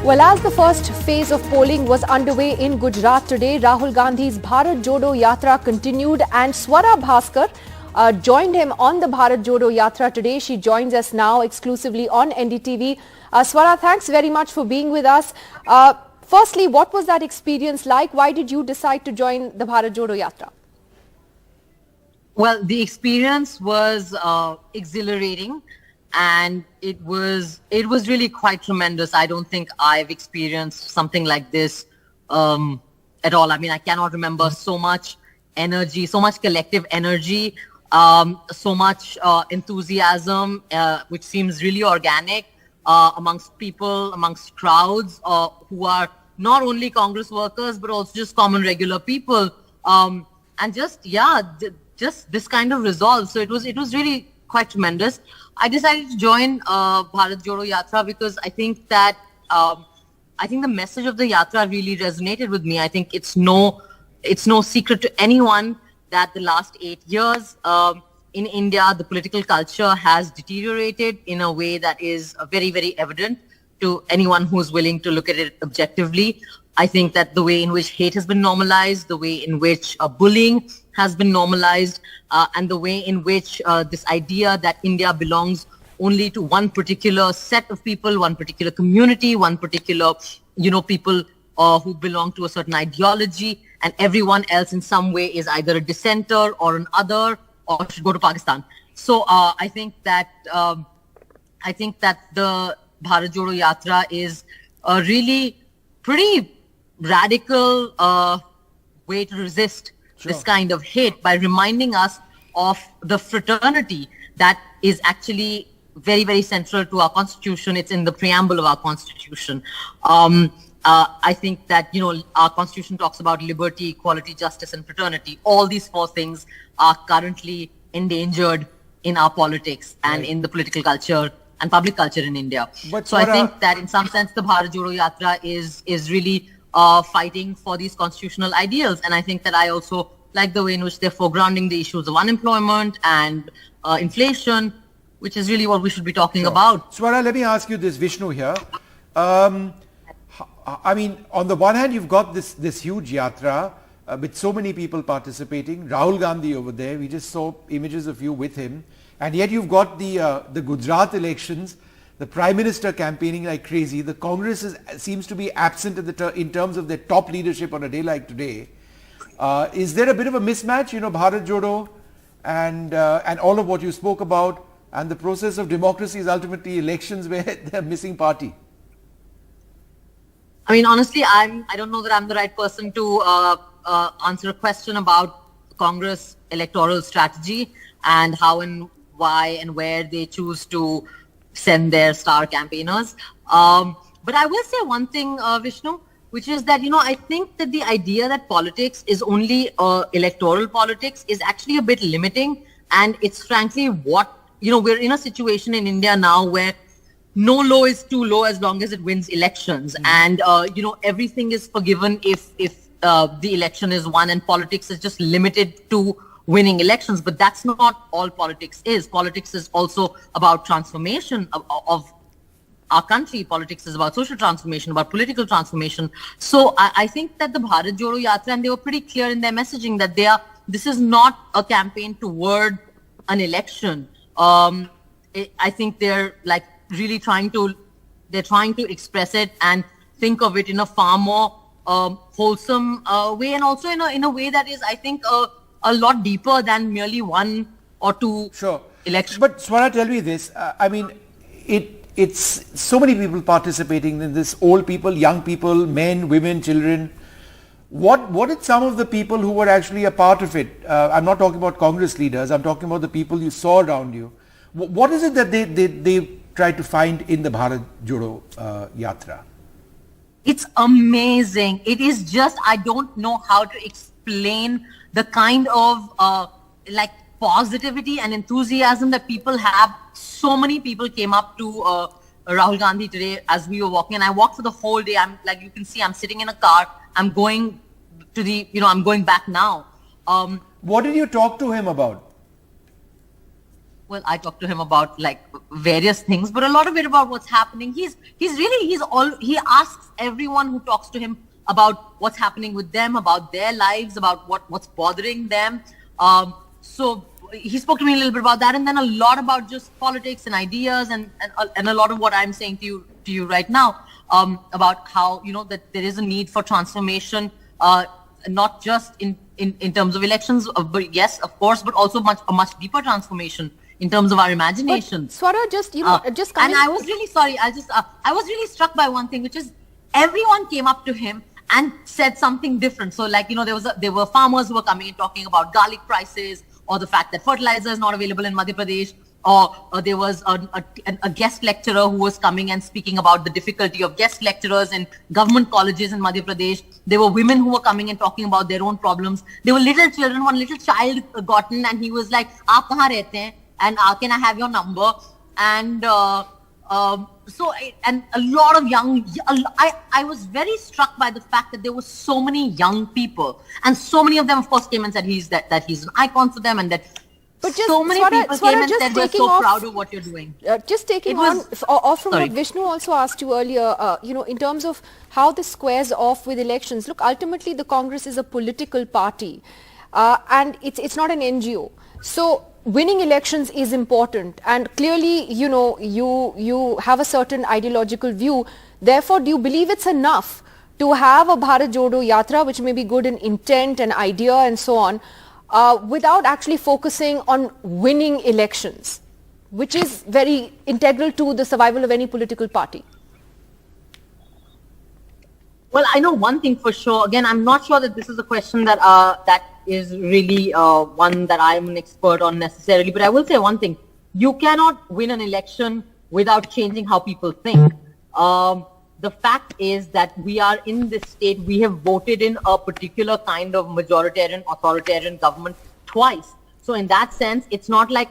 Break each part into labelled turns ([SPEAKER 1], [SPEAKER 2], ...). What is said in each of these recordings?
[SPEAKER 1] Well, as the first phase of polling was underway in Gujarat today, Rahul Gandhi's Bharat Jodo Yatra continued and Swara Bhaskar joined him on the Bharat Jodo Yatra today. She joins us now exclusively on NDTV. Swara, thanks very much for being with us. Firstly, what was that experience like? Why did you decide to join the Bharat Jodo Yatra?
[SPEAKER 2] Well, the experience was exhilarating. And it was really quite tremendous. I don't think I've experienced something like this at all. I mean, I cannot remember so much energy, so much collective energy, so much enthusiasm, which seems really organic amongst people, amongst crowds who are not only Congress workers, but also just common regular people. And just this kind of resolve. So it was really quite tremendous. I decided to join Bharat Jodo Yatra because I think that the message of the Yatra really resonated with me. I think it's no secret to anyone that the last 8 years in India, the political culture has deteriorated in a way that is very, very evident to anyone who's willing to look at it objectively. I think that the way in which hate has been normalized, the way in which bullying has been normalized, and the way in which this idea that India belongs only to one particular set of people, one particular community, one particular, people who belong to a certain ideology, and everyone else in some way is either a dissenter or an other or should go to Pakistan. So I think that the Bharat Jodo Yatra is a really pretty radical way to resist this kind of hate by reminding us of the fraternity that is actually very, very central to our constitution. It's in the preamble of our constitution. I think that, our constitution talks about liberty, equality, justice, and fraternity. All these four things are currently endangered in our politics and in the political culture and public culture in India. But so I think that in some sense, the Bharat Jodo Yatra is really fighting for these constitutional ideals. And I think that I also like the way in which they're foregrounding the issues of unemployment and inflation, which is really what we should be talking about.
[SPEAKER 3] Swara, let me ask you this, Vishnu here. I mean, on the one hand, you've got this huge yatra with so many people participating. Rahul Gandhi over there, we just saw images of you with him. And yet you've got the Gujarat elections, the Prime Minister campaigning like crazy. The Congress seems to be absent in terms of their top leadership on a day like today. Is there a bit of a mismatch, Bharat Jodo and all of what you spoke about, and the process of democracy is ultimately elections where they're missing party?
[SPEAKER 2] I mean, honestly, I don't know that I'm the right person to answer a question about Congress electoral strategy and how and why and where they choose to send their star campaigners. But I will say one thing, Vishnu, which is that, I think that the idea that politics is only electoral politics is actually a bit limiting. And it's frankly we're in a situation in India now where no law is too low as long as it wins elections. And, everything is forgiven if the election is won, and politics is just limited to winning elections. But that's not all politics is. Politics is also about transformation of our country. Politics is about social transformation, about political transformation. So I think that the Bharat Jodo Yatra, and they were pretty clear in their messaging that this is not a campaign toward an election. I think they're really trying to express it and think of it in a far more wholesome way, and also in a way that is, I think, a lot deeper than merely one or two elections.
[SPEAKER 3] But Swara, tell me this. I mean, it's so many people participating in this, old people, young people, men, women, children. What did some of the people who were actually a part of it, I'm not talking about Congress leaders, I'm talking about the people you saw around you. What is it that they tried to find in the Bharat Jodo Yatra?
[SPEAKER 2] It's amazing. It is just, I don't know how to explain the kind of positivity and enthusiasm that people have. So many people came up to Rahul Gandhi today as we were walking, and I walked for the whole day. I'm you can see, I'm sitting in a car. I'm going to I'm going back now.
[SPEAKER 3] What did you talk to him about?
[SPEAKER 2] Well, I talk to him about like various things, but a lot of it about what's happening. He asks everyone who talks to him about what's happening with them, about their lives, about what's bothering them. So he spoke to me a little bit about that, and then a lot about just politics and ideas, and a lot of what I'm saying to you right now, about how, you know, that there is a need for transformation, not just in terms of elections, but yes, of course, but also a much deeper transformation in terms of our imagination.
[SPEAKER 1] But Swara, just coming.
[SPEAKER 2] And I was really sorry. I was really struck by one thing, which is everyone came up to him and said something different. So, like, you know, there were farmers who were coming and talking about garlic prices, or the fact that fertilizer is not available in Madhya Pradesh, or there was a guest lecturer who was coming and speaking about the difficulty of guest lecturers in government colleges in Madhya Pradesh. There were women who were coming and talking about their own problems. There were little children. One little child got in and he was like, "Aap kahan rehte hain? And can I have your number?" And and a lot of I was very struck by the fact that there were so many young people, and so many of them, of course, came and said he's an icon for them, and that so many people came and said we're so proud of what you're doing.
[SPEAKER 1] Just taking off from what Vishnu also asked you earlier, you know, in terms of how this squares off with elections. Look, ultimately the Congress is a political party, and it's not an NGO. So winning elections is important, and clearly, you know, you have a certain ideological view. Therefore, do you believe it's enough to have a Bharat Jodo Yatra, which may be good in intent and idea and so on, without actually focusing on winning elections, which is very integral to the survival of any political party?
[SPEAKER 2] Well, I know one thing for sure. Again, I'm not sure that this is a question that is really one that I'm an expert on necessarily. But I will say one thing. You cannot win an election without changing how people think. The fact is that we are in this state. We have voted in a particular kind of majoritarian, authoritarian government twice. So in that sense, it's not like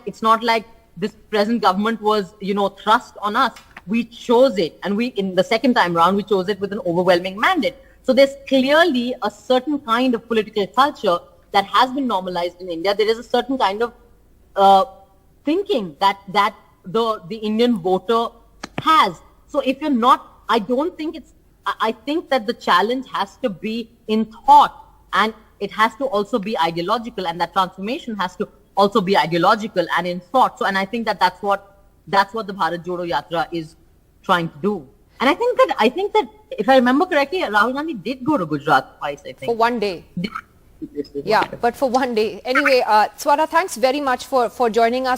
[SPEAKER 2] this present government was, you know, thrust on us. We chose it, and in the second time round, we chose it with an overwhelming mandate. So there's clearly a certain kind of political culture that has been normalized in India. There is a certain kind of thinking that the Indian voter has. So if you're not, I think that the challenge has to be in thought, and it has to also be ideological, and that transformation has to also be ideological and in thought. So, and I think that that's what the Bharat Jodo Yatra is trying to do. And I think that if I remember correctly, Rahul Gandhi did go to Gujarat twice, I think.
[SPEAKER 1] For one day. Yeah, but for one day. Anyway, Swara, thanks very much for joining us.